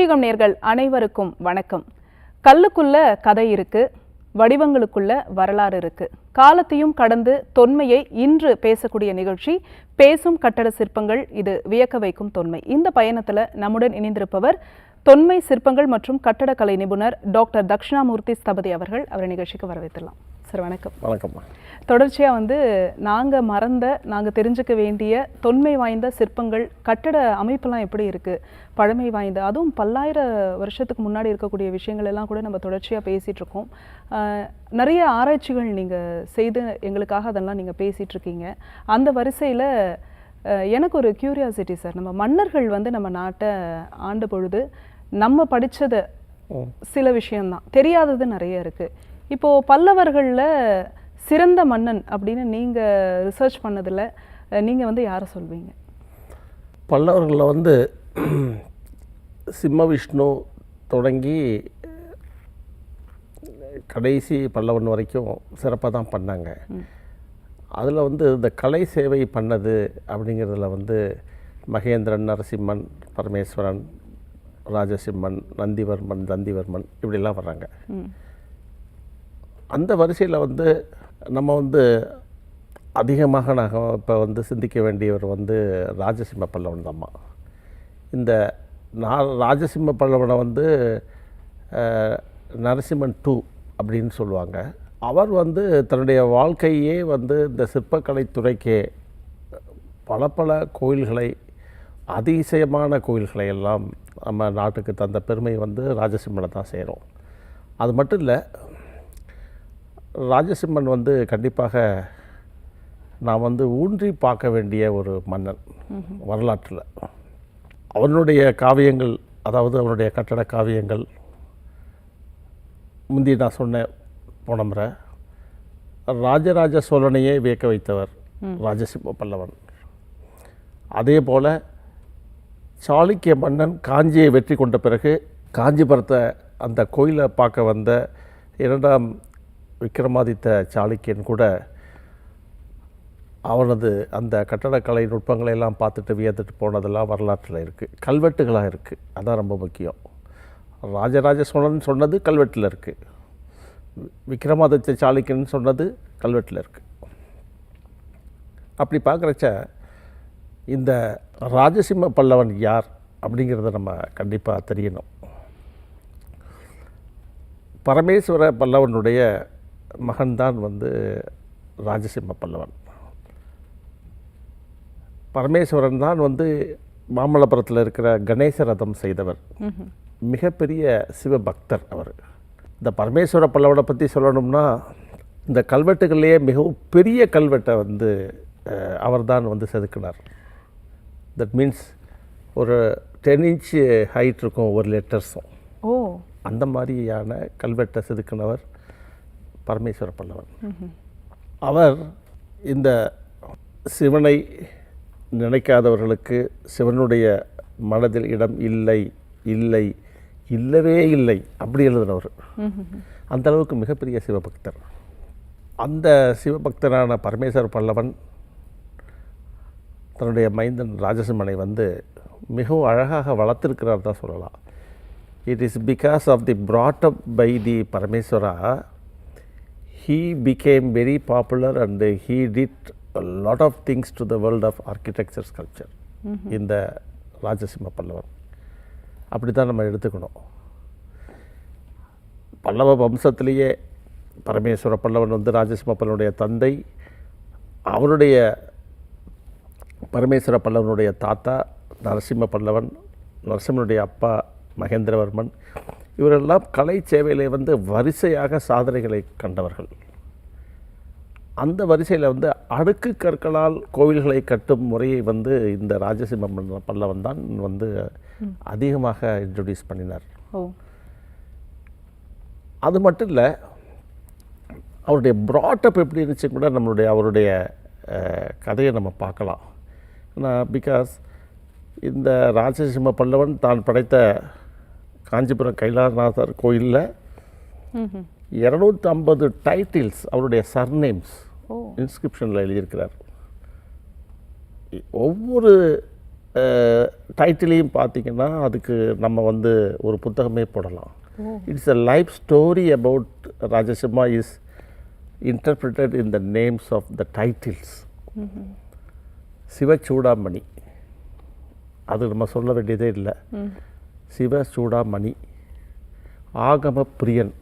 பூர்வீகம் நேயர்கள் அனைவருக்கும் வணக்கம். கல்லுக்குள்ள கதை இருக்கு, வடிவங்களுக்குள்ள வரலாறு இருக்கு. காலத்தையும் கடந்து தொன்மையை இன்று பேசக்கூடிய நிகழ்ச்சி பேசும் கட்டட சிற்பங்கள். இது வியக்க வைக்கும் தொன்மை. இந்த பயணத்துல நம்முடன் இணைந்திருப்பவர் தொன்மை சிற்பங்கள் மற்றும் கட்டடக்கலை நிபுணர் டாக்டர் தக்ஷணாமூர்த்தி ஸ்தபதி அவர்கள். அவரை நிகழ்ச்சிக்கு வரவேற்றலாம். சார் வணக்கம். வணக்கம். தொடர்ச்சியாக நாங்கள் தெரிஞ்சுக்க வேண்டிய தொன்மை வாய்ந்த சிற்பங்கள், கட்டட அமைப்பெல்லாம் எப்படி இருக்குது, பழமை வாய்ந்த, அதுவும் பல்லாயிர வருஷத்துக்கு முன்னாடி இருக்கக்கூடிய விஷயங்கள் எல்லாம் கூட நம்ம தொடர்ச்சியாக பேசிகிட்டு இருக்கோம். நிறைய ஆராய்ச்சிகள் நீங்கள் செய்து எங்களுக்காக அதெல்லாம் நீங்கள் பேசிகிட்டு இருக்கீங்க. அந்த வரிசையில் எனக்கு ஒரு கியூரியாசிட்டி சார். நம்ம மன்னர்கள் நம்ம நாட்டை ஆண்ட பொழுது நம்ம படித்ததை சில விஷயம்தான், தெரியாதது நிறைய இருக்குது. இப்போது பல்லவர்களில் சிறந்த மன்னன் அப்படின்னு நீங்கள் ரிசர்ச் பண்ணதில் நீங்கள் யாரை சொல்வீங்க? பல்லவர்களில் சிம்ம விஷ்ணு தொடங்கி கடைசி பல்லவன் வரைக்கும் சிறப்பாக தான் பண்ணாங்க. அதில் இந்த கலை சேவை பண்ணது அப்படிங்கிறதுல மகேந்திரன், நரசிம்மன், பரமேஸ்வரன், ராஜசிம்மன், நந்திவர்மன் இப்படிலாம் வர்றாங்க. அந்த வரிசையில் நம்ம அதிகமாக நாங்கள் இப்போ சிந்திக்க வேண்டியவர் ராஜசிம்ம பல்லவன் தாம்மா. இந்த ராஜசிம்ம பல்லவனை நரசிம்மன் 2 அப்படின்னு சொல்லுவாங்க. அவர் தன்னுடைய வாழ்க்கையே இந்த சிற்பக்கலைத்துறைக்கே பல கோயில்களை, அதிசயமான கோயில்களை எல்லாம் நம்ம நாட்டுக்கு தந்த பெருமை ராஜசிம்மனை தான் செய்கிறோம். அது மட்டும் இல்லை, ராஜசிம்மன் கண்டிப்பாக நான் ஊன்றி பார்க்க வேண்டிய ஒரு மன்னன் வரலாற்றில். அவனுடைய காவியங்கள், அதாவது அவனுடைய கட்டட காவியங்கள், முந்தி நான் சொன்னேன் போன முறை, ராஜராஜ சோழனையே வியக்க வைத்தவர் ராஜசிம்ம பல்லவன். அதே போல் சாளுக்கிய மன்னன் காஞ்சியை வெற்றி கொண்ட பிறகு காஞ்சிபுரத்தை அந்த கோயிலை பார்க்க வந்த 2ஆம் விக்ரமாதித்த சாளுக்கியன் கூட அவனது அந்த கட்டடக்கலை நுட்பங்களை எல்லாம் பார்த்துட்டு வியந்துட்டு போனதெல்லாம் வரலாற்றில் இருக்குது, கல்வெட்டுகளாக இருக்குது. அதான் ரொம்ப முக்கியம். ராஜராஜ சோழன் சொன்னது கல்வெட்டில் இருக்குது, விக்ரமாதித்த சாளுக்கியன் சொன்னது கல்வெட்டில் இருக்குது. அப்படி பார்க்குறச்ச இந்த ராஜசிம்ம பல்லவன் யார் அப்படிங்கிறத நம்ம கண்டிப்பாக தெரியணும். பரமேஸ்வர பல்லவனுடைய மகன்தான் ராஜசிம்ம பல்லவன். பரமேஸ்வரன் தான் மாமல்லபுரத்தில் இருக்கிற கணேச ரதம் செய்தவர், மிகப்பெரிய சிவபக்தர் அவர். இந்த பரமேஸ்வர பல்லவனை பற்றி சொல்லணும்னா, இந்த கல்வெட்டுகள்லேயே மிகவும் பெரிய கல்வெட்டை அவர் தான் செதுக்கினார். தட் மீன்ஸ் ஒரு 10 இன்ச் ஹைட் இருக்கும் ஒரு லெட்டர்ஸும். அந்த மாதிரியான கல்வெட்டை செதுக்கினவர் பரமேஸ்வர பல்லவன். அவர் இந்த சிவனை நினைக்காதவர்களுக்கு சிவனுடைய மனதில் இடம் இல்லை, இல்லை, இல்லவே இல்லை அப்படி எழுதினவர். அந்த அளவுக்கு மிகப்பெரிய சிவபக்தர். அந்த சிவபக்தரான பரமேஸ்வர பல்லவன் தன்னுடைய மைந்தன் ராஜசிம்மனை மிகவும் அழகாக வளர்த்திருக்கிறார் தான் சொல்லலாம். It is because of the brought up by the Parameswara, he became very popular and he did a lot of things to the world of architecture sculpture. இந்த ராஜசிம்ம பல்லவன் அப்படி தான் நம்ம எடுத்துக்கணும். பல்லவ வம்சத்திலேயே பரமேஸ்வர பல்லவன் ராஜசிம்ம பல்லவனுடைய தந்தை, அவருடைய பரமேஸ்வர பல்லவனுடைய தாத்தா நரசிம்ம பல்லவன், நரசிம்மனுடைய அப்பா மகேந்திரவர்மன், இவரெல்லாம் கலை சேவையிலே வரிசையாக சாதனைகளை கண்டவர்கள். அந்த வரிசையில் அடுக்கு கற்களால் கோவில்களை கட்டும் முறையை இந்த ராஜசிம்ம பல்லவன் தான் அதிகமாக இன்ட்ரடியூஸ் பண்ணினார். அது மட்டும் இல்லை, அவருடைய ப்ராட்டப் எப்படி இருந்துச்சு கூட அவருடைய கதையை நம்ம பார்க்கலாம். பிகாஸ் இந்த ராஜசிம்ம பல்லவன் தான் படைத்த காஞ்சிபுரம் கைலாசநாதர் கோயிலில் 250 டைட்டில்ஸ், அவருடைய சர்நேம்ஸ் இன்ஸ்கிரிப்ஷனில் எழுதியிருக்கிறார். ஒவ்வொரு டைட்டிலையும் பார்த்தீங்கன்னா அதுக்கு நம்ம வந்து ஒரு புத்தகமே போடலாம். It's a life story about Rajasimha is interpreted in the names of the titles. Sivachudamani, அது நம்ம சொல்ல வேண்டியதே இல்லை. சிவச்சூடாமணி, ஆகம பிரியன்,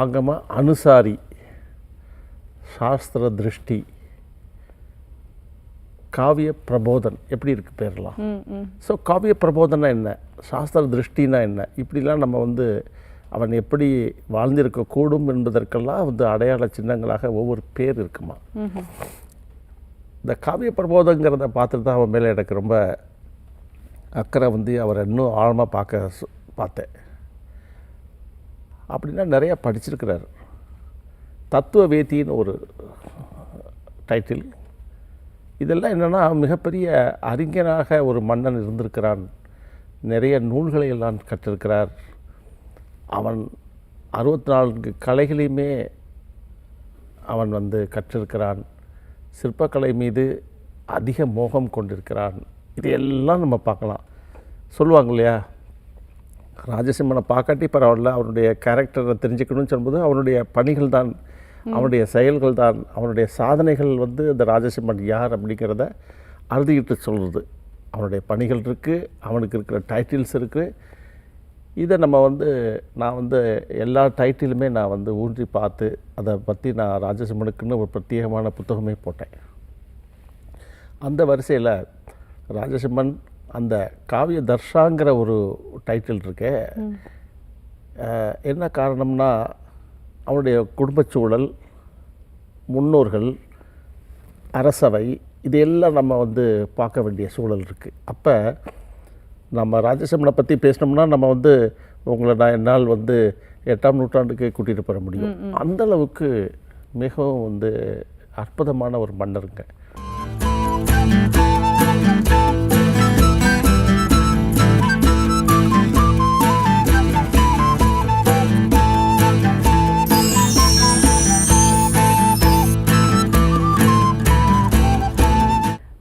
ஆகம அனுசாரி, சாஸ்திர திருஷ்டி, காவிய பிரபோதன். எப்படி இருக்கு பேர்லாம்? ஸோ காவிய பிரபோதனா என்ன, சாஸ்திர திருஷ்டினா என்ன, இப்படிலாம் நம்ம வந்து அவன் எப்படி வாழ்ந்திருக்கக்கூடும் என்பதற்கெல்லாம் வந்து அடையாள சின்னங்களாக ஒவ்வொரு பேர் இருக்குமா. இந்த காவிய பிரபோதங்கிறத பார்த்துட்டு தான் அவன் மேலே எனக்கு ரொம்ப அக்கறை வந்து அவரை இன்னும் ஆழமாக பார்த்தேன். அப்படின்னா நிறையா படிச்சிருக்கிறார். தத்துவ வேதின்னு ஒரு டைட்டில். இதெல்லாம் என்னென்னா மிகப்பெரிய அறிஞனாக ஒரு மன்னன் இருந்திருக்கிறான். நிறைய நூல்களை எல்லாம் கற்றிருக்கிறார். அவன் 64 கலைகளையுமே அவன் வந்து கற்றிருக்கிறான். சிற்பக்கலை மீது அதிக மோகம் கொண்டிருக்கிறான். இதையெல்லாம் நம்ம பார்க்கலாம். சொல்லுவாங்க இல்லையா, ராஜசிம்மனை பார்க்காட்டி பரவாயில்ல, அவனுடைய கேரக்டரை தெரிஞ்சுக்கணும்னு சொல்லும்போது அவனுடைய பணிகள் தான், அவனுடைய செயல்கள் தான், அவனுடைய சாதனைகள் வந்து இந்த ராஜசிம்மன் யார் அப்படிங்கிறத அறுதிட்டு சொல்கிறது. அவனுடைய பணிகள் இருக்குது, அவனுக்கு இருக்கிற டைட்டில்ஸ் இருக்குது. இதை நம்ம வந்து நான் வந்து எல்லா டைட்டிலுமே நான் வந்து ஊன்றி பார்த்து அதை பற்றி நான் ராஜசிம்மனுக்குன்னு ஒரு பிரத்யேகமான புத்தகமே போட்டேன். அந்த வரிசையில் ராஜசிம்மன் அந்த காவிய தர்ஷாங்கிற ஒரு டைட்டில் இருக்கே, என்ன காரணம்னா அவனுடைய குடும்பச்சூழல், முன்னோர்கள், அரசவை, இதையெல்லாம் நம்ம வந்து பார்க்க வேண்டிய சூழல் இருக்குது. அப்போ நம்ம ராஜசிம்மனை பற்றி பேசினோம்னா நம்ம வந்து உங்களை நான் என்னால் வந்து 8ஆம் நூற்றாண்டுக்கு கூட்டிகிட்டு போக முடியும். அந்தளவுக்கு மிகவும் வந்து அற்புதமான ஒரு மன்னருங்க.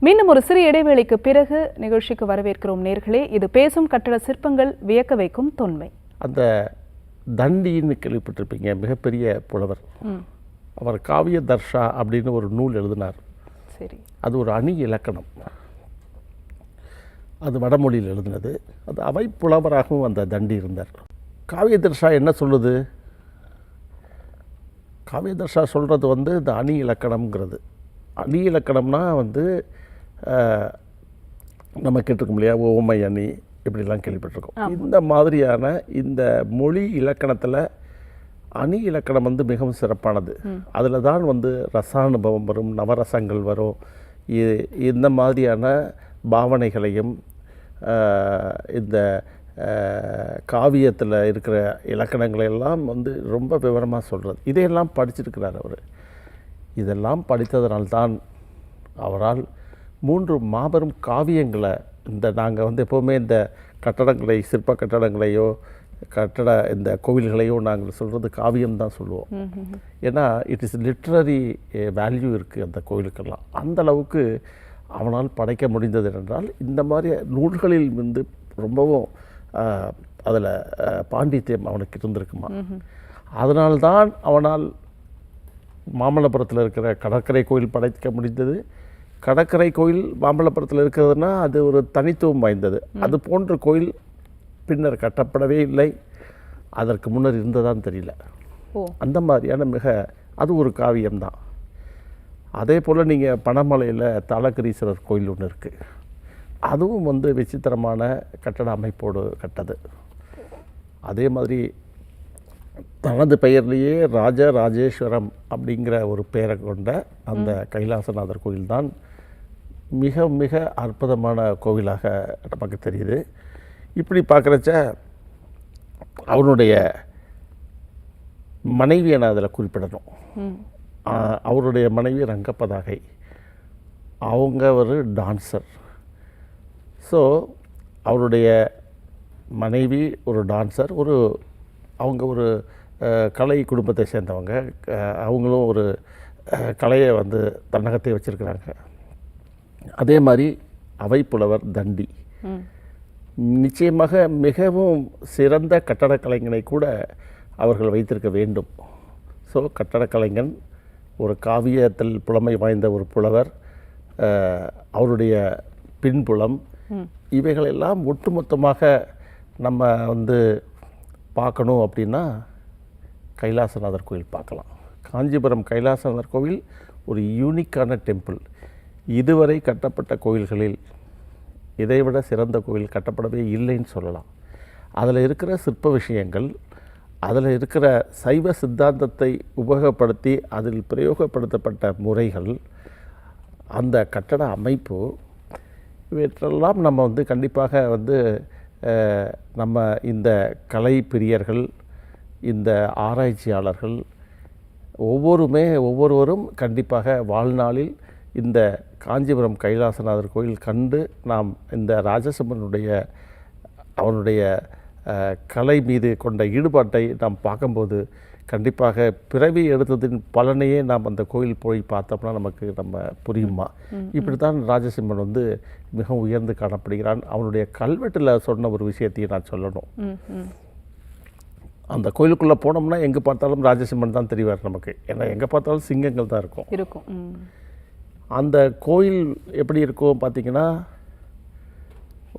மீண்டும் ஒரு சிறிய இடைவேளைக்கு பிறகு நிகழ்ச்சிக்கு வரவேற்கிறோம் நேர்களே. இது பேசும் கட்டட சிற்பங்கள், வியக்க வைக்கும் தொன்மை. அந்த தண்டின்னு கேள்விப்பட்டிருப்பீங்க, மிகப்பெரிய புலவர். அவர் காவிய தர்ஷா அப்படின்னு ஒரு நூல் எழுதினார். சரி, அது ஒரு அணி இலக்கணம். அது வடமொழியில் எழுதினது. அது அவை புலவராகவும் அந்த தண்டி இருந்தார். காவிய தர்ஷா என்ன சொல்லுது? காவிய தர்ஷா சொல்கிறது வந்து இந்த அணி இலக்கணம்ங்கிறது. அணி இலக்கணம்னா வந்து நம்ம கேட்டிருக்கோம் இல்லையா, ஓமை அணி, இப்படிலாம் கேள்விப்பட்டிருக்கோம். இந்த மாதிரியான இந்த மொழி இலக்கணத்தில் அணி இலக்கணம் வந்து மிகவும் சிறப்பானது. அதில் தான் வந்து ரசானுபவம் வரும், நவரசங்கள் வரும். இந்த மாதிரியான பாவனைகளையும் இந்த காவியத்தில் இருக்கிற இலக்கணங்களையெல்லாம் வந்து ரொம்ப விவரமாக சொல்கிறது. இதையெல்லாம் படிச்சிருக்கிறார் அவர். இதெல்லாம் படித்ததனால்தான் அவரால் 3 மாபெரும் காவியங்களை, இந்த நாங்கள் வந்து எப்போவுமே இந்த கட்டடங்களை, சிற்ப கட்டடங்களையோ இந்த கோவில்களையோ நாங்கள் சொல்கிறது காவியம் தான் சொல்லுவோம். ஏன்னா இட் இஸ் லிட்ரரி வேல்யூ இருக்குது அந்த கோவிலுக்கெல்லாம். அந்த அளவுக்கு அவனால் படைக்க முடிந்தது என்றால் இந்த மாதிரி நூல்களில் வந்து ரொம்பவும் அதில் பாண்டித்யம் அவனுக்கு இருந்திருக்குமா. அதனால்தான் அவனால் மாமல்லபுரத்தில் இருக்கிற கடற்கரை கோயில் படைக்க முடிந்தது. கடற்கரை கோயில் மாமல்லபுரத்தில் இருக்கிறதுனா அது ஒரு தனித்துவம் வாய்ந்தது. அது போன்ற கோயில் பின்னர் கட்டப்படவே இல்லை, அதற்கு முன்னர் இருந்ததான்னு தெரியல. அந்த மாதிரியான அது ஒரு காவியம்தான். அதே போல் நீங்கள் பனமலையில் தலகிரீஸ்வரர் கோயில் ஒன்று இருக்குது. அதுவும் வந்து விசித்திரமான கட்டட அமைப்போடு கட்டது. அதே மாதிரி தனது பெயர்லேயே ராஜராஜேஸ்வரம் அப்படிங்கிற ஒரு பெயரை கொண்ட அந்த கைலாசநாதர் கோயில்தான் மிக மிக அற்புதமான கோவிலாக நமக்கு தெரியுது. இப்படி பார்க்குறச்ச அவனுடைய மனைவியை நான் அதில் குறிப்பிடணும். அவருடைய மனைவி ரங்கப்பதாகை. அவங்க ஒரு டான்சர். ஸோ அவருடைய மனைவி ஒரு டான்சர், அவங்க ஒரு கலை குடும்பத்தை சேர்ந்தவங்க. அவங்களும் ஒரு கலையை வந்து தன்னகத்தை வச்சுருக்கிறாங்க. அதே மாதிரி அவைப்புலவர் தண்டி. ம். நிச்சயமாக மிகவும் சிறந்த கட்டடக்கலைஞனை கூட அவர்கள் வைத்திருக்க வேண்டும். ஸோ கட்டடக்கலைஞன், ஒரு காவியத்தில் புலமை வாய்ந்த ஒரு புலவர், அவருடைய பின்புலம், இவைகளெல்லாம் ஒட்டுமொத்தமாக நம்ம வந்து பார்க்கணும் அப்படின்னா கைலாசநாதர் கோயில் பார்க்கலாம். காஞ்சிபுரம் கைலாசநாதர் கோவில் ஒரு யூனிக்கான டெம்பிள். இதுவரை கட்டப்பட்ட கோயில்களில் இதைவிட சிறந்த கோயில் கட்டப்படவே இல்லைன்னு சொல்லலாம். அதில் இருக்கிற சிற்ப விஷயங்கள், அதில் இருக்கிற சைவ சித்தாந்தத்தை உபயோகப்படுத்தி அதில் பிரயோகப்படுத்தப்பட்ட முறைகள், அந்த கட்டட அமைப்பு, இவற்றெல்லாம் நம்ம வந்து கண்டிப்பாக வந்து நம்ம இந்த கலை பிரியர்கள், இந்த ஆராய்ச்சியாளர்கள் ஒவ்வொருவரும் கண்டிப்பாக வாழ்நாளில் இந்த காஞ்சிபுரம் கைலாசநாதர் கோயில் கண்டு நாம் இந்த ராஜசிம்மனுடைய அவனுடைய கலை மீது கொண்ட ஈடுபாட்டை நாம் பார்க்கும்போது கண்டிப்பாக பிறவி எடுத்ததின் பலனையே நாம் அந்த கோயில் போய் பார்த்தோம்னா நம்ம புரியுமா. இப்படி தான் ராஜசிம்மன் வந்து மிகவும் உயர்ந்து காணப்படுகிறான். அவனுடைய கல்வெட்டில் சொன்ன ஒரு விஷயத்தையும் நான் சொல்லணும். அந்த கோயிலுக்குள்ளே போனோம்னா எங்கே பார்த்தாலும் ராஜசிம்மன் தான் தெரிவார் நமக்கு. ஏன்னா எங்கே பார்த்தாலும் சிங்கங்கள் தான் இருக்கும். அந்த கோயில் எப்படி இருக்கும் பார்த்தீங்கன்னா,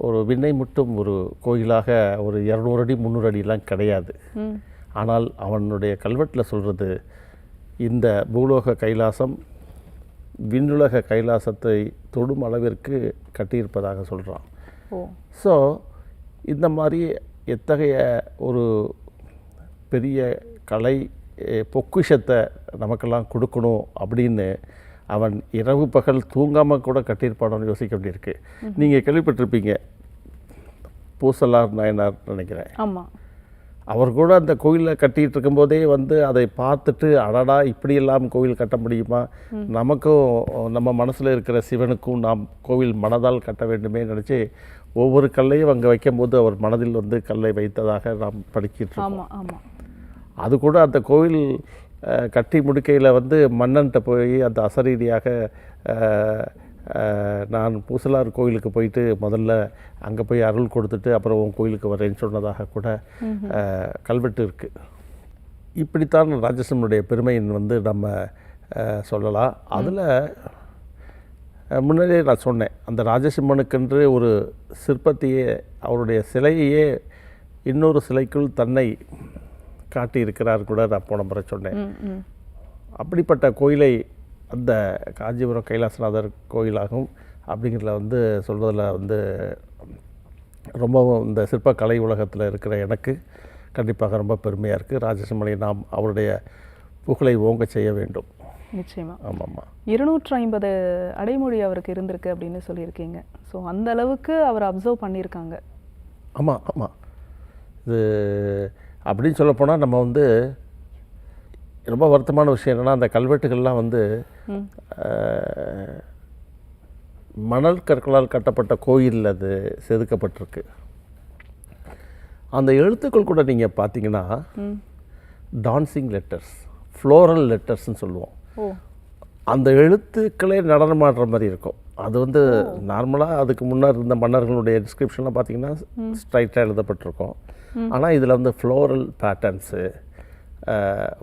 ஒரு விண்ணை முட்டும் ஒரு கோயிலாக ஒரு 200 அடி 300 அடிலாம் கிடையாது. ஆனால் அவனுடைய கல்வெட்டில் சொல்கிறது, இந்த பூலோக கைலாசம் விண்ணுலக கைலாசத்தை தொடும் அளவிற்கு கட்டியிருப்பதாக சொல்கிறான். ஸோ இந்த மாதிரி எத்தகைய ஒரு பெரிய கலை பொக்கிஷத்தை நமக்கெல்லாம் கொடுக்கணும் அப்படின்னு அவன் இரவு பகல் தூங்காமல் கூட கட்டியிருப்பானு யோசிக்க வேண்டியிருக்கு. நீங்கள் கேள்விப்பட்டிருப்பீங்க, பூசலார் நாயனார் நினைக்கிறேன். ஆமாம். அவர் கூட அந்த கோயிலில் கட்டிகிட்டு இருக்கும்போதே வந்து அதை பார்த்துட்டு, அடடா இப்படியெல்லாம் கோவில் கட்ட முடியுமா, நமக்கும் நம்ம மனசில் இருக்கிற சிவனுக்கும் நாம் கோவில் மனதால் கட்ட வேண்டுமே நினச்சி ஒவ்வொரு கல்லையும் அங்கே வைக்கும்போது அவர் மனதில் வந்து கல்லை வைத்ததாக நாம் படிக்கிட்டு இருக்கோம். அது கூட அந்த கோவில் கட்டி முடிக்கையில் வந்து மன்னன்கிட்ட போய் அந்த அசரீதியாக நான் பூசலார் கோயிலுக்கு போயிட்டு முதல்ல அங்கே போய் அருள் கொடுத்துட்டு அப்புறம் உன் கோயிலுக்கு வரேன்னு சொன்னதாக கூட கல்வெட்டு இருக்குது. இப்படித்தான் ராஜசிம்மனுடைய பெருமையின் வந்து நம்ம சொல்லலாம். அதில் முன்னாடியே நான் சொன்னேன், அந்த ராஜசிம்மனுக்கென்று ஒரு சிற்பத்தையே, அவருடைய சிலையையே இன்னொரு சிலைக்குள் தன்னை காட்டியிருக்கிறார் கூட நான் போன முறை சொன்னேன். அப்படிப்பட்ட கோயிலை அந்த காஞ்சிபுரம் கைலாசநாதர் கோயிலாகும் அப்படிங்கிறத வந்து சொல்வதில் வந்து ரொம்பவும் இந்த சிற்பக்கலை உலகத்தில் இருக்கிற எனக்கு கண்டிப்பாக ரொம்ப பெருமையாக இருக்குது. ராஜசிம்மனை நாம் அவருடைய புகழை ஓங்க செய்ய வேண்டும். நிச்சயமாக. ஆமாம்மா. 250 அடைமொழி அவருக்கு இருந்திருக்கு அப்படின்னு சொல்லியிருக்கீங்க. ஸோ அந்த அளவுக்கு அவர் அப்சர்வ் பண்ணியிருக்காங்க. ஆமாம். இது அப்படின்னு சொல்லப்போனால் நம்ம வந்து ரொம்ப வருத்தமான விஷயம் என்னென்னா, அந்த கல்வெட்டுகள்லாம் வந்து மணல் கற்களால் கட்டப்பட்ட கோயிலில் அது செதுக்கப்பட்டிருக்கு. அந்த எழுத்துக்கள் கூட நீங்கள் பார்த்தீங்கன்னா டான்சிங் லெட்டர்ஸ், ஃப்ளோரல் லெட்டர்ஸ்ன்னு சொல்லுவோம். அந்த எழுத்துக்களே நடனமாடுற மாதிரி இருக்கும். அது வந்து நார்மலாக அதுக்கு முன்னர் இருந்த மன்னர்களுடைய டிஸ்கிரிப்ஷன்லாம் பார்த்தீங்கன்னா ஸ்ட்ரைட்டாக எழுதப்பட்டிருக்கும். ஆனால் இதில் வந்து ஃப்ளோரல் பேட்டர்ன்ஸு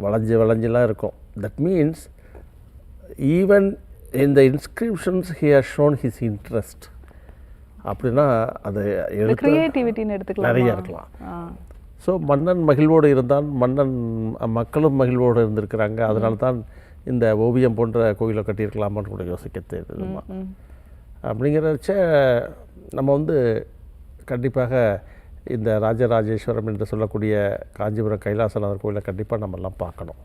வளைஞ்செல்லாம் இருக்கும். That means even in the inscriptions he has shown his interest. அப்படின்னா அது கிரியேட்டிவிட்டின்னு எடுத்துக்கலாம், நிறைய இருக்கலாம். ஸோ மன்னன் மகிழ்வோடு இருந்தான், மக்களும் மகிழ்வோடு இருந்திருக்கிறாங்க. அதனால தான் இந்த ஓவியம் போன்ற கோயிலை கட்டியிருக்கலாமான்னு கூட யோசிக்க தெரியுதுமா. அப்படிங்கிறச்ச நம்ம வந்து கண்டிப்பாக இந்த ராஜராஜேஸ்வரம் என்று சொல்லக்கூடிய காஞ்சிபுரம் கைலாசநாதர் கோயிலை கண்டிப்பாக நம்மெல்லாம் பார்க்கணும்.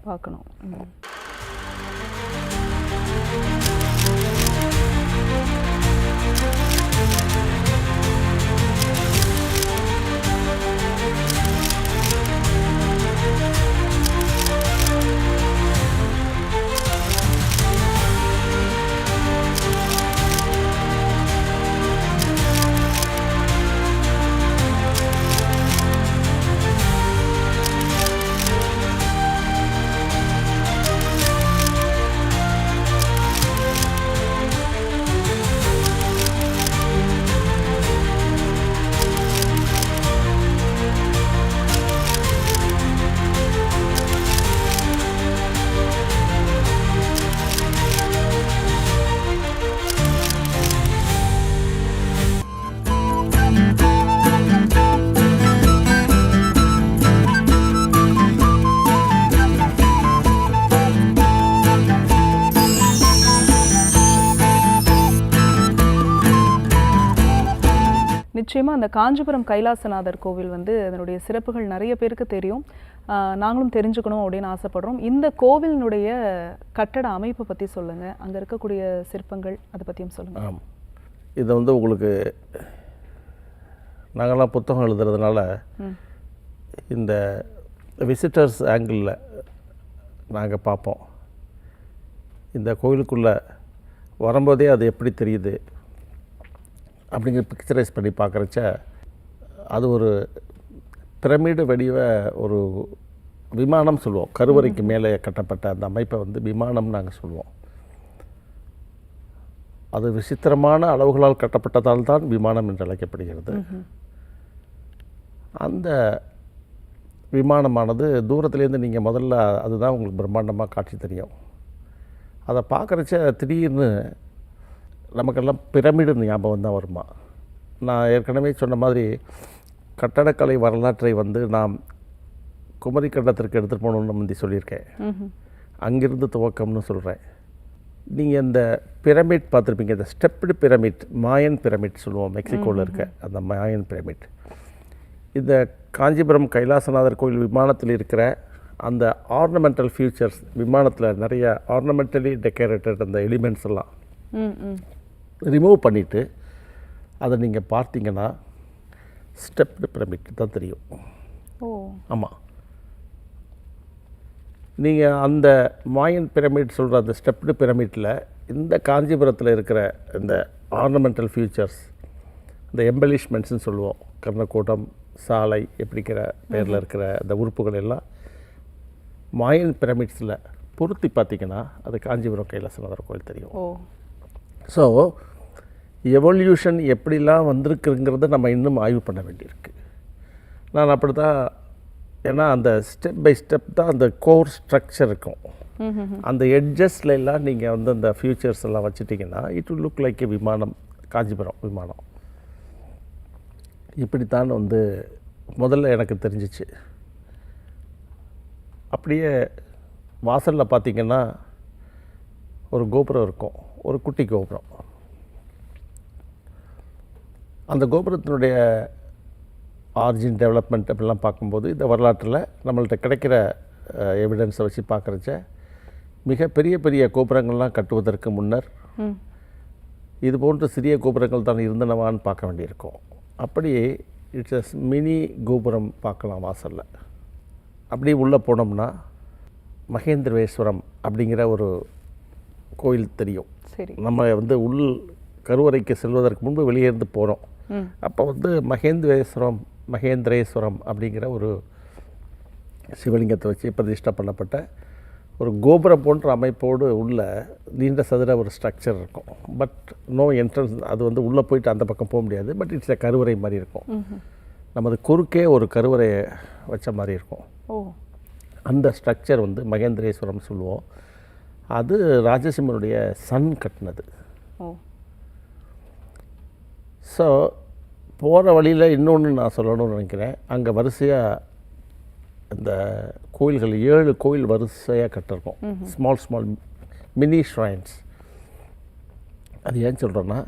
நிச்சயமா அந்த காஞ்சிபுரம் கைலாசநாதர் கோவில் வந்து அதனுடைய சிறப்புகள் நிறைய பேருக்கு தெரியும். நாங்களும் தெரிஞ்சுக்கணும் அப்படின்னு ஆசைப்படுறோம். இந்த கோவிலினுடைய கட்டட அமைப்பை பற்றி சொல்லுங்கள், அங்கே இருக்கக்கூடிய சிற்பங்கள் அதை பற்றியும் சொல்லுங்கள். ஆமாம், இதை வந்து உங்களுக்கு நாங்கள்லாம் புத்தகம் எழுதுறதுனால இந்த விசிட்டர்ஸ் ஆங்கிளில் நாங்கள் பார்ப்போம். இந்த கோவிலுக்குள்ளே வரும்போதே அது எப்படி தெரியுது அப்படிங்கிற பிக்சரைஸ் பண்ணி பார்க்குறச்ச அது ஒரு பிரமிடு வடிவ ஒரு விமானம் சொல்லுவோம். கருவறைக்கு மேலே கட்டப்பட்ட அந்த அமைப்பை வந்து விமானம் நாங்கள் சொல்லுவோம். அது விசித்திரமான அளவுகளால் கட்டப்பட்டதால் தான் விமானம் என்று அழைக்கப்படுகிறது. அந்த விமானமானது தூரத்துலேருந்து நீங்கள் முதல்ல அதுதான் உங்களுக்கு பிரம்மாண்டமாக காட்சி தெரியும். அதை பார்க்குறச்ச திடீர்னு நமக்கெல்லாம் பிரமிடு ஞாபகம் தான் வருமா. நான் ஏற்கனவே சொன்ன மாதிரி கட்டடக்கலை வரலாற்றை வந்து நாம் குமரி கண்டத்திற்கு எடுத்துகிட்டு போகணுன்னு முந்தி சொல்லியிருக்கேன். அங்கிருந்து துவக்கம்னு சொல்கிறேன். நீங்கள் இந்த பிரமிட் பார்த்துருப்பீங்க, இந்த ஸ்டெப்டு பிரமிட், மாயன் பிரமிட் சொல்லுவோம், மெக்சிகோவில் இருக்க அந்த மாயன் பிரமிட். இந்த காஞ்சிபுரம் கைலாசநாதர் கோயில் விமானத்தில் இருக்கிற அந்த ஆர்னமெண்டல் ஃபியூச்சர்ஸ், விமானத்தில் நிறைய ஆர்னமெண்டலி டெக்கரேட்டட் அந்த எலிமெண்ட்ஸ் எல்லாம் ரிமூவ் பண்ணிவிட்டு அதை நீங்கள் பார்த்தீங்கன்னா ஸ்டெப்டு பிரமிட் தான் தெரியும். ஆமாம், நீங்கள் அந்த மாயன் பிரமிட் சொல்கிற அந்த ஸ்டெப்டு பிரமிட்டில் இந்த காஞ்சிபுரத்தில் இருக்கிற இந்த ஆர்னமெண்டல் ஃபியூச்சர்ஸ், இந்த எம்பலிஷ்மெண்ட்ஸ்னு சொல்லுவோம், கர்ணக்கூட்டம், சாலை எப்படிங்கிற பேரில் இருக்கிற அந்த உறுப்புகள் எல்லாம் மாயன் பிரமிட்ஸில் பொருத்தி பார்த்திங்கன்னா அது காஞ்சிபுரம் கைலாசநாதர் கோயில் தெரியும். ஸோ எவல்யூஷன் எப்படிலாம் வந்திருக்குங்கிறத நம்ம இன்னும் ஆய்வு பண்ண வேண்டியிருக்கு. நான் அப்படி தான், ஏன்னா அந்த ஸ்டெப் பை ஸ்டெப் தான் அந்த கோர் ஸ்ட்ரக்சர் இருக்கும். அந்த எட்ஜஸ்ல எல்லாம் நீங்கள் வந்து அந்த ஃபியூச்சர்ஸ் எல்லாம் வச்சுட்டிங்கன்னா it will look like a vimanam, Kanchipuram விமானம். இப்படித்தான் வந்து முதல்ல எனக்கு தெரிஞ்சிச்சு. அப்படியே வாசலில் பார்த்திங்கன்னா ஒரு கோபுரம் இருக்கும், ஒரு குட்டி கோபுரம். அந்த கோபுரத்தினுடைய ஆரிஜின் டெவலப்மெண்ட் அப்படிலாம் பார்க்கும்போது இந்த வரலாற்றில் நம்மள்கிட்ட கிடைக்கிற எவிடன்ஸை வச்சு பார்க்குறச்ச மிக பெரிய பெரிய கோபுரங்கள்லாம் கட்டுவதற்கு முன்னர் இது போன்ற சிறிய கோபுரங்கள் தான் இருந்தனவான்னு பார்க்க வேண்டியிருக்கும். அப்படி இட்ஸ் மினி கோபுரம் பார்க்கலாம் வாசலில். அப்படி உள்ளே போனோம்னா மகேந்திரேஸ்வரம் அப்படிங்கிற ஒரு கோயில் தெரியும். சரி, நம்ம வந்து உள் கருவறைக்கு செல்வதற்கு முன்பு வெளியே இருந்து போகிறோம். அப்போ வந்து மகேந்திரேஸ்வரம் அப்படிங்கிற ஒரு சிவலிங்கத்தை வச்சு பிரதிஷ்டை பண்ணப்பட்ட ஒரு கோபுரம் போன்ற அமைப்போடு உள்ள நீண்ட சதுர ஒரு ஸ்ட்ரக்சர் இருக்கும். பட் நோ என்ட்ரன்ஸ், அது வந்து உள்ளே போயிட்டு அந்த பக்கம் போக முடியாது. பட் இட்ஸ் எ கருவறை மாதிரி இருக்கும். நமது குறுக்கே ஒரு கருவறையை வச்ச மாதிரி இருக்கும். அந்த ஸ்ட்ரக்சர் வந்து மகேந்திரேஸ்வரம் சொல்லுவோம். அது ராஜசிம்மனுடைய சன் கட்டினது. ஸோ போகிற வழியில் இன்னொன்று நான் சொல்லணும்னு நினைக்கிறேன். அங்கே வரிசையாக இந்த கோயில்கள் 7 கோயில் வரிசையாக கட்டிருக்கோம். Small mini shrines. அது ஏன் சொல்கிறேன்னா,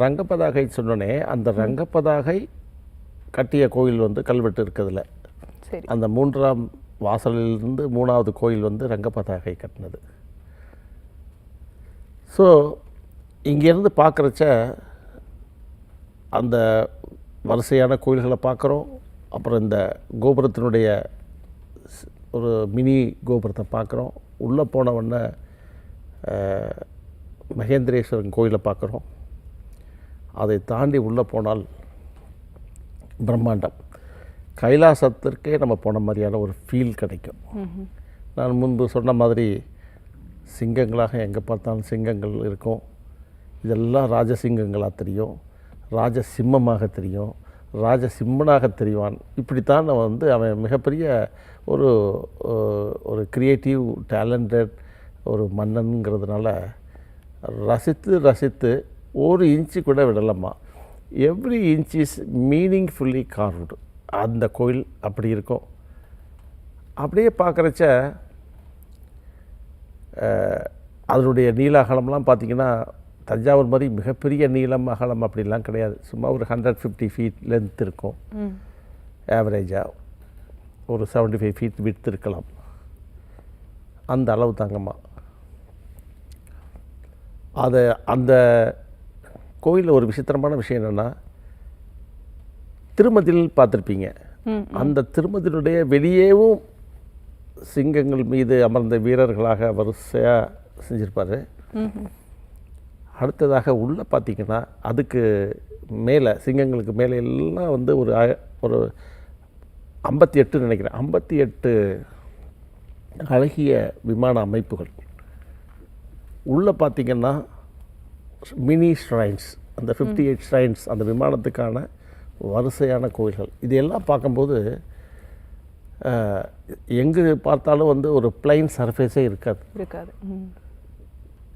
ரங்கப்பதாகை சொன்னோன்னே அந்த ரங்கப்பதாகை கட்டிய கோயில் வந்து கல்வெட்டு இருக்கிறதுல அந்த 3ஆம் வாசலிலிருந்து 3வது கோயில் வந்து ரங்கப்பதாகை கட்டினது. ஸோ இங்கேருந்து பார்க்குறச்ச அந்த வரிசையான கோயில்களை பார்க்குறோம். அப்புறம் இந்த கோபுரத்தினுடைய ஒரு மினி கோபுரத்தை பார்க்குறோம். உள்ளே போனவுடனே மகேந்திரேஸ்வரன் கோயிலை பார்க்குறோம். அதை தாண்டி உள்ளே போனால் பிரம்மாண்டம், கைலாசத்திற்கே நம்ம போன மாதிரியான ஒரு ஃபீல் கிடைக்கும். நான் முன்பு சொன்ன மாதிரி சிங்கங்களாக எங்கே பார்த்தாலும் சிங்கங்கள் இருக்கும். இதெல்லாம் ராஜசிங்கங்களாக தெரியும், ராஜசிம்மமாக தெரியும், ராஜசிம்மனாக தெரிவான். இப்படித்தான் வந்து அவன் மிகப்பெரிய ஒரு ஒரு க்ரியேட்டிவ் டேலண்டட் ஒரு மன்னனுங்கிறதுனால ரசித்து ஒரு இன்ச்சு கூட விடலாமா. Every inch is meaningfully carved. அந்த கோயில் அப்படி இருக்கும். அப்படியே பார்க்குறச்ச அதனுடைய நீலாகலம்லாம் பார்த்திங்கன்னா தஞ்சாவூர் மாதிரி மிகப்பெரிய நீளம் அகலம் அப்படிலாம் கிடையாது. சும்மா ஒரு 150 ஃபீட் லென்த் இருக்கும். ஆவரேஜாக ஒரு 75 ஃபீட் விட்த் இருக்கலாம். அந்த அளவு தாங்கம்மா. அந்த கோயிலில் ஒரு விசித்திரமான விஷயம் என்னென்னா, திருமதில் பார்த்துருப்பீங்க. அந்த திருமதிலுடைய வெளியேவும் சிங்கங்கள் மீது அமர்ந்த வீரர்களாக வரிசையாக செஞ்சுருப்பார். அடுத்ததாக உள்ளே பார்த்தீங்கன்னா அதுக்கு மேலே சிங்கங்களுக்கு மேலே எல்லாம் வந்து ஒரு 58 நினைக்கிறேன், 58 அழகிய விமான அமைப்புகள். உள்ளே பார்த்திங்கன்னா மினி ஷ்ரைன்ஸ், அந்த 58 ஷ்ரைன்ஸ், அந்த விமானத்துக்கான வரிசையான கோயில்கள். இதையெல்லாம் பார்க்கும்போது எங்கே பார்த்தாலும் வந்து ஒரு பிளைன் சர்ஃபேஸே இருக்காது.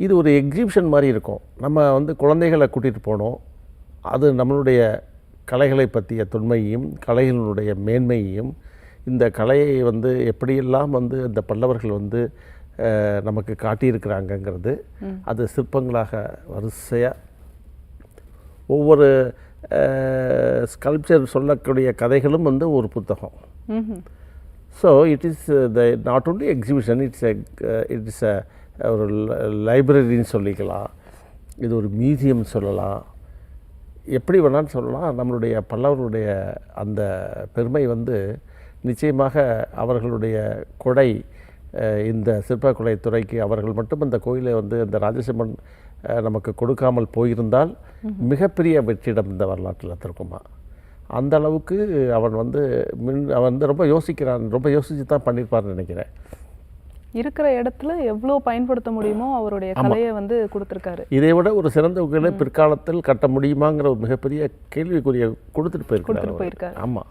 இது ஒரு எக்ஸிபிஷன் மாதிரி இருக்கும். நம்ம வந்து குழந்தைகளை கூட்டிகிட்டு போனோம். அது நம்மளுடைய கலைகளை பற்றிய தொன்மையையும் கலைகளுடைய மேன்மையையும், இந்த கலையை வந்து எப்படியெல்லாம் வந்து இந்த பல்லவர்கள் வந்து நமக்கு காட்டியிருக்கிறாங்கங்கிறது அது சிற்பங்களாக வரிசையாக ஒவ்வொரு ஸ்கல்ப்சர் சொல்லக்கூடிய கதைகளும் வந்து ஒரு புத்தகம். So it is not only exhibition, it's ஒரு லைப்ரரின்னு சொல்லிக்கலாம், இது ஒரு மியூசியம் சொல்லலாம், எப்படி வேணாலும் சொல்லலாம். நம்மளுடைய பல்லவர்களுடைய அந்த பெருமை வந்து நிச்சயமாக அவர்களுடைய கொடை, இந்த சிற்பக்கலை துறைக்கு அவர்கள் மட்டும் இந்த கோயிலை வந்து இந்த ராஜசிம்மன் நமக்கு கொடுக்காமல் போயிருந்தால் மிகப்பெரிய வெற்றிடம் இந்த வரலாற்றில் இருக்குமா. அந்த அளவுக்கு அவன் வந்து ரொம்ப யோசிக்கிறான், ரொம்ப யோசித்து தான் பண்ணியிருப்பார்னு நினைக்கிறேன். இருக்கிற இடத்துல எவ்வளோ பயன்படுத்த முடியுமோ அவருடைய கலையை வந்து கொடுத்துருக்காரு. இதை விட ஒரு சிறந்த கோயிலை பிற்காலத்தில் கட்ட முடியுமாங்கிற ஒரு மிகப்பெரிய கேள்விக்குரிய கொடுத்துட்டு போயிருக்காரு. ஆமாம்.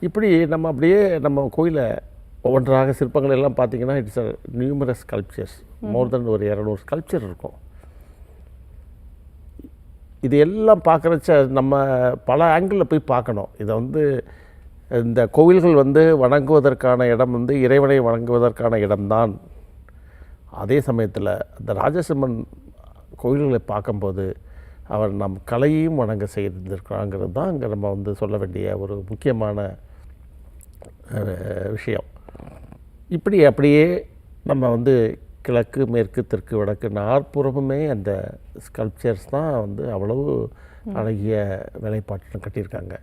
இப்படி நம்ம அப்படியே நம்ம கோயிலை ஒவ்வொன்றாக சிற்பங்கள் எல்லாம் பார்த்தீங்கன்னா இட்ஸ் நியூமரஸ் ஸ்கல்ப்சர்ஸ், மோர் தென் ஒரு 200 ஸ்கல்ப்சர் இருக்கும். இது எல்லாம் பார்க்குறச்ச நம்ம பல ஆங்கிளில் போய் பார்க்கணும். இதை வந்து இந்த கோவில்கள் வந்து வணங்குவதற்கான இடம் வந்து இறைவனை வணங்குவதற்கான இடம்தான். அதே சமயத்தில் இந்த ராஜசிம்மன் கோவில்களை பார்க்கும்போது அவர் நம் கலையையும் வணங்க செய்திருக்கிறாங்கிறது தான் அங்கே நம்ம வந்து சொல்ல வேண்டிய ஒரு முக்கியமான விஷயம். இப்படி அப்படியே நம்ம வந்து கிழக்கு மேற்கு தெற்கு வடக்கு நாற்புறமுமே அந்த ஸ்கல்ப்சர்ஸ் தான் வந்து அவ்வளவு அழகிய வேலைப்பாட்டு கட்டியிருக்காங்க.